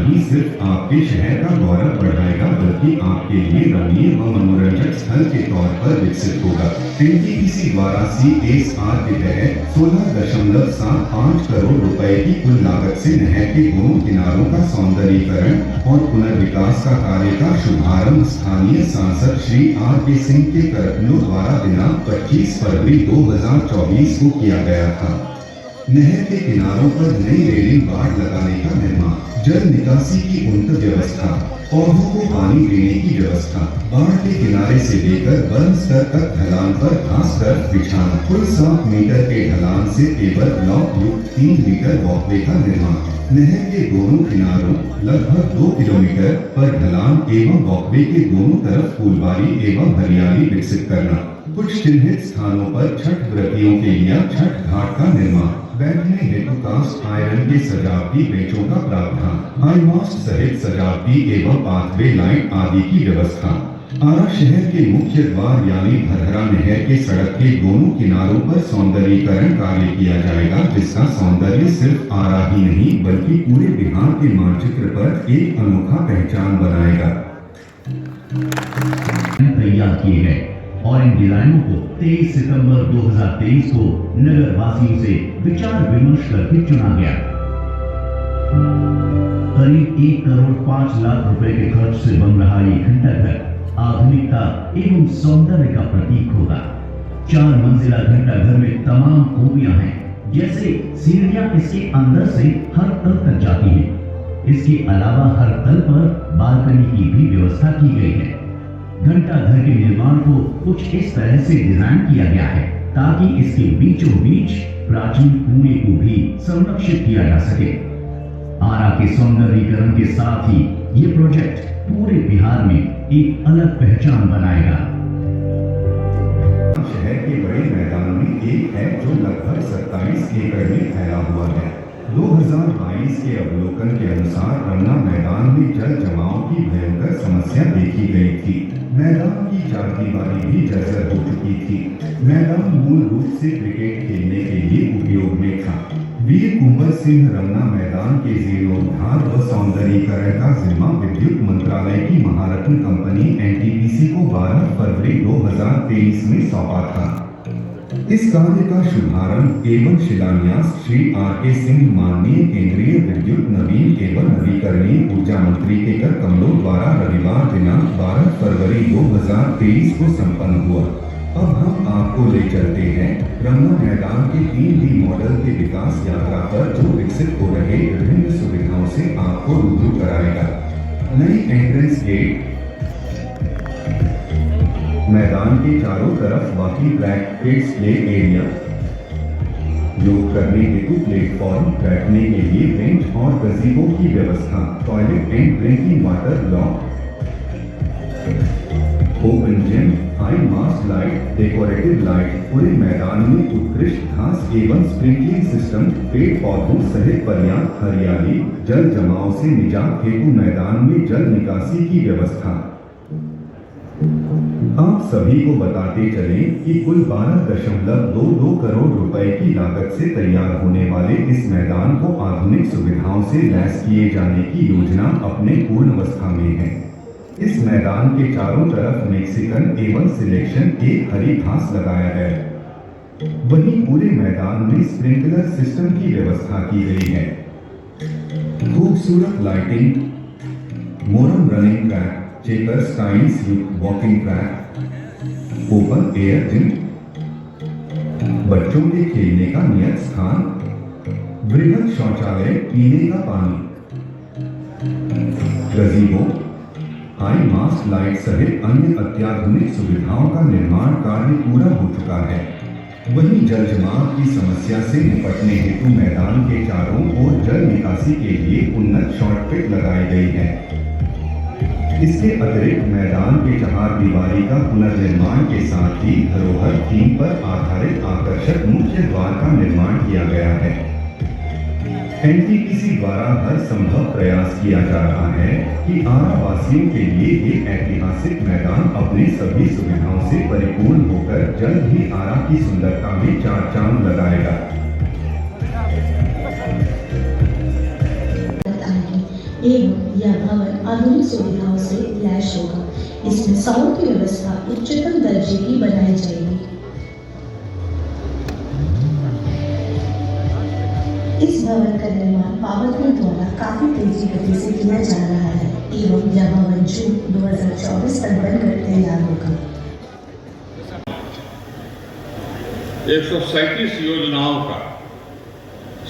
नहीं सिर्फ आपके शहर का गौरव बढ़ाएगा बल्कि आपके लिए रमणीय व मनोरंजक स्थल के तौर पर विकसित होगा। एनटीपीसी द्वारा CSR के तहत 16.75 करोड़ रुपए की कुल लागत से नहर के दोनों किनारों का सौंदर्यीकरण और पुनर्विकास का कार्य का शुभारंभ स्थानीय सांसद श्री R.K. सिंह के करकमलों द्वारा दिनांक 25 फरवरी 2024 को किया गया था। नहर के किनारों पर नई रेलिंग गार्ड लगाने का निर्माण, जल निकासी की उन्नत व्यवस्था, पौधों को पानी देने की व्यवस्था, बाढ़ के किनारे से लेकर बर्न स्तर तक ढलान पर घास कर बिछाना, कुल 7 मीटर के ढलान से पेवर ब्लॉक युक्त 3 मीटर वॉकवे का निर्माण, नहर के दोनों किनारों लगभग 2 किलोमीटर पर ढलान एवं वॉकवे के दोनों तरफ फूलबारी एवं हरियाली विकसित करना, कुछ चिन्हित स्थानों पर छठ व्रतियों के लिए छठ घाट का निर्माण, बैठने हेतु कास्ट आयरन के सजावटी बेंचों का प्रावधान, हाई मास्ट सहित सजावटी एवं पाथवे लाइट आदि की व्यवस्था। आरा शहर के मुख्य द्वार यानी भरहरा नहर के सड़क के दोनों किनारों पर सौंदर्यीकरण कार्य किया जाएगा, जिसका सौंदर्य सिर्फ आरा ही नहीं बल्कि पूरे बिहार के मानचित्र पर एक अनोखा पहचान बनाएगा। तैयार किए गए और इन डिजाइनों को 23 सितंबर 2023 को नगर वासियों से विचार विमर्श करके चुना गया। करीब 1 करोड़ 5 लाख रुपए के खर्च से बन रहा ये घंटाघर आधुनिकता एवं सौंदर्य का प्रतीक होगा। 4 मंजिला घंटाघर में तमाम खूबियां हैं, जैसे सीढ़ियां इसके अंदर से हर तल तक जाती हैं। इसके अलावा हर तल पर बालकनी की भी व्यवस्था की गई है। घंटाघर के निर्माण को कुछ इस तरह से डिजाइन किया गया है ताकि इसके बीचों बीच प्राचीन कुएं को भी संरक्षित किया जा सके। आरा के सौंदर्यीकरण के साथ ही ये प्रोजेक्ट पूरे बिहार में एक अलग पहचान बनाएगा। शहर के बड़े मैदान में एक है जो लगभग 27 एकड़ में फैला हुआ है। 2022 के अवलोकन के अनुसार रमना मैदान में जल जमाव की भयंकर समस्या देखी गई थी। मैदान की चारदीवारी भी जर्जर हो चुकी थी। मैदान मूल रूप से क्रिकेट खेलने के लिए उपयोग में था। वीर कुंवर सिंह रमना मैदान के जीर्णोद्धार व सौंदर्यीकरण का जिम्मा विद्युत मंत्रालय की महारत्न कंपनी NTPC को 12 फरवरी 2023 में सौंपा था। इस कार्य का शुभारंभ एवं शिलान्यास श्री R.K. सिंह माननीय केंद्रीय विद्युत नवीन एवं नवीकरणीय ऊर्जा मंत्री के करकमलों द्वारा रविवार दिनांक 12 फरवरी 2023 को संपन्न हुआ। अब हम आपको ले चलते हैं रमना मैदान के 3D मॉडल के विकास यात्रा पर, जो विकसित हो रहे विभिन्न सुविधाओं से आपको रूबरू कराएगा। नई एंट्रेंस गेट, मैदान के चारों तरफ walking track, kids play area, योग करने हेतु प्लेटफॉर्म, बैठने के लिए बेंच और गज़ीबो की व्यवस्था, toilet and drinking water block, open gym, high mast light, decorative light, पूरे मैदान में उत्कृष्ट घास एवं स्प्रिंकलिंग सिस्टम, पेड़ पौधों सहित पर्याप्त हरियाली, जल जमाव से निजात हेतु मैदान में जल निकासी की व्यवस्था। आप सभी को बताते चलें कि कुल 12.22 करोड़ रुपए की लागत से तैयार होने वाले इस मैदान को आधुनिक सुविधाओं से लैस किए जाने की योजना अपने पूर्ण अवस्था में है। इस मैदान के चारों तरफ मैक्सिकन एवं सिलेक्शन एक हरी घास लगाया है। वहीं पूरे मैदान में स्प्रिंकलर सिस्टम की व्यवस्था की गई है। खूबसूरत लाइटिंग, मोरम रनिंग ट्रैक, चेकर्स टाइल्स युक्त walking track, open air gym, बच्चों के खेलने का नियत स्थान, वृहद शौचालय, पीने का पानी, गज़ीबो, हाई मास्ट लाइट सहित अन्य अत्याधुनिक सुविधाओं का निर्माण कार्य पूरा हो चुका है। वहीं जल जमाव की समस्या से निपटने हेतु मैदान के चारों ओर जल निकासी के लिए उन्नत शॉर्टकट लगाई गई है। इसके अतिरिक्त मैदान के चहारदीवारी का पुनर्निर्माण के साथ ही धरोहर थीम पर आधारित आकर्षक मुख्य द्वार का निर्माण किया गया है। NTPC द्वारा हर संभव प्रयास किया जा रहा है कि आरा वासियों के लिए ये ऐतिहासिक मैदान अपने सभी सुविधाओं से परिपूर्ण होकर जल्द ही आरा की सुंदरता में चार चांद लगाएगा। एवं यह भवन आधुनिक सुविधाओं से लैस होगा। इसमें साउंड की व्यवस्था उच्चतम दर्जे की बनाई जाएगी। इस भवन का निर्माण पावर ग्रिड द्वारा काफी तेजी गति से किया जा रहा है एवं यह भवन जून 2024 तक बनकर तैयार होगा। 137 योजनाओं का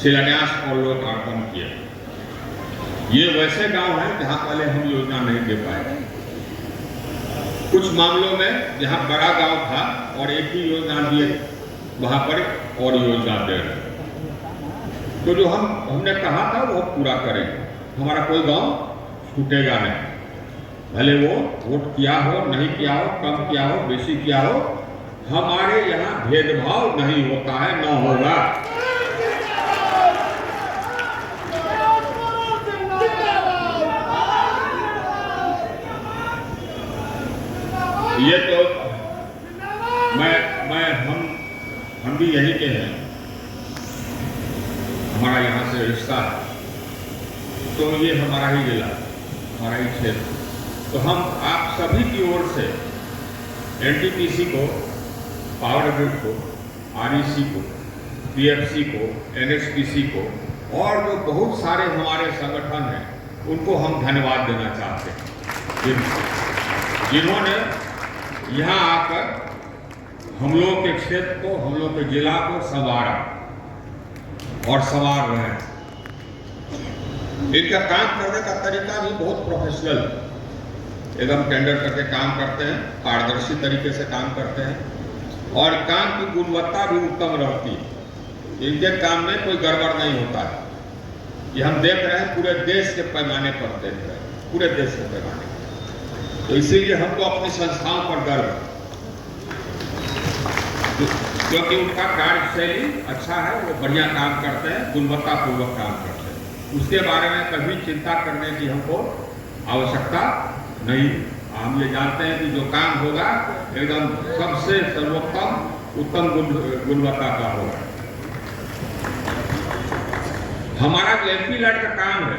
शिलान्यास और लोकार्पण किया। ये वैसे गांव हैं जहां पहले हम योजना नहीं दे पाए। कुछ मामलों में जहां बड़ा गांव था और एक ही योजना दिए, वहां पर और योजना दे रहे। तो जो हमने कहा था वो पूरा करेंगे। हमारा कोई गांव छूटेगा नहीं, भले वो वोट किया हो, नहीं किया हो, कम किया हो, बेसी किया हो, हमारे यहाँ भेदभाव नहीं होता है, न होगा। ये तो हम भी यही के हैं, हमारा यहाँ से रिश्ता है, तो ये हमारा ही जिला, हमारा ही क्षेत्र। तो हम आप सभी की ओर से एनटीपीसी को, पावर ग्रिड को, आरईसी को, पीएफसी को, एनएचपीसी को और जो बहुत सारे हमारे संगठन हैं, उनको हम धन्यवाद देना चाहते हैं, जिन्होंने यहाँ आकर हम लोग के क्षेत्र को, हम लोग के जिला को संवारा और संवार रहे हैं। इनका काम करने का तरीका भी बहुत प्रोफेशनल, एकदम टेंडर करके काम करते हैं, पारदर्शी तरीके से काम करते हैं और काम की गुणवत्ता भी उत्तम रहती है। इनके काम में कोई गड़बड़ नहीं होता है। ये हम देख रहे हैं, पूरे देश के पैमाने पर देख रहे हैं, पूरे देश के पैमाने पर। तो इसीलिए हमको अपनी संस्थाओं पर गर्व है, क्योंकि उनका कार्यशैली अच्छा है, वो बढ़िया काम करते हैं, गुणवत्तापूर्वक काम करते हैं। उसके बारे में कभी चिंता करने की हमको आवश्यकता नहीं। हम ये जानते हैं कि जो काम होगा एकदम सबसे सर्वोत्तम उत्तम गुणवत्ता का होगा। हमारा जो एमपी लैंड का काम है,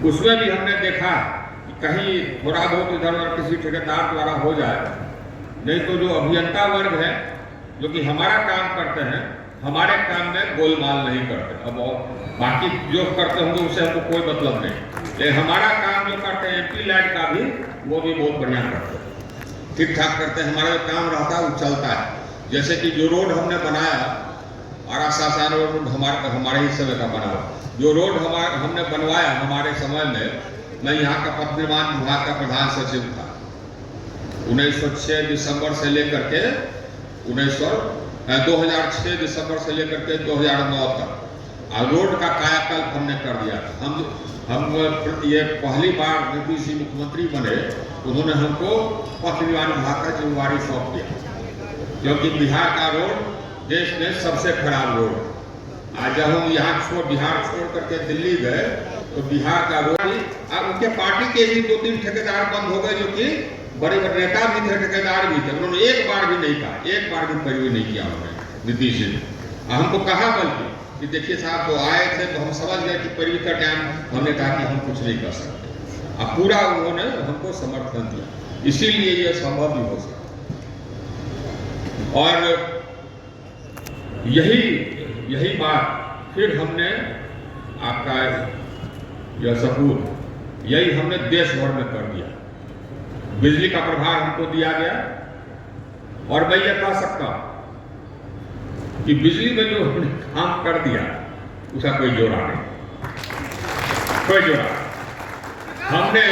उसमें भी हमने देखा कि कहीं थोड़ा बहुत इधर उधर किसी ठेकेदार द्वारा हो जाए, नहीं तो जो अभियंता वर्ग है जो कि हमारा काम करते हैं, हमारे काम में गोलमाल नहीं करते। अब बाकी जो करते होंगे उससे हमको कोई मतलब नहीं, लेकिन हमारा काम जो करते हैं एमपी लैंड का भी, वो भी बहुत बढ़िया करते हैं, ठीक ठाक करते हैं। हमारा जो काम रहता है वो चलता है। जैसे कि जो रोड हमने बनाया, आरा रोड हमारे ही समय का बना हुआ, जो रोड हमने बनवाया हमारे समय में, मैं यहाँ का पथ निर्माण विभाग का प्रधान सचिव था। 1906 दिसंबर से लेकर के 2006 दिसंबर से लेकर के 2009 तक रोड का कायाकल्प हमने कर दिया था। हम ये पहली बार नीतीश जी मुख्यमंत्री बने, उन्होंने हमको पथ निर्माण विभाग का जिम्मेवारी सौंप दिया, क्योंकि बिहार का रोड देश में सबसे खराब रोड। आज जब हम यहाँ बिहार छोड़ करके दिल्ली गए, तो बिहार का रोड, उनके पार्टी के भी 2-3 ठेकेदार बंद हो गए, जो कि बड़े बड़े नेता भी थे, ठेकेदार भी थे, उन्होंने एक बार भी नहीं कहा, एक बार भी पैरवी नहीं किया उन्होंने नीतीश जी ने। हमको कहा बल्कि कि देखिए साहब, तो आए थे तो हम समझ गए कि पैरवी का टाइम, हमने कहा कि हम कुछ नहीं कर सकते। अब पूरा उन्होंने हमको समर्थन दिया, इसीलिए ये संभव भी हो सका। और यही बात फिर हमने आपका यह सबूत, यही हमने देश भर में कर दिया। बिजली का प्रभार हमको दिया गया, और मैं ये कह सकता हूं कि बिजली में जो हमने काम कर दिया उसका कोई जोड़ा नहीं, कोई जोड़ा। हमने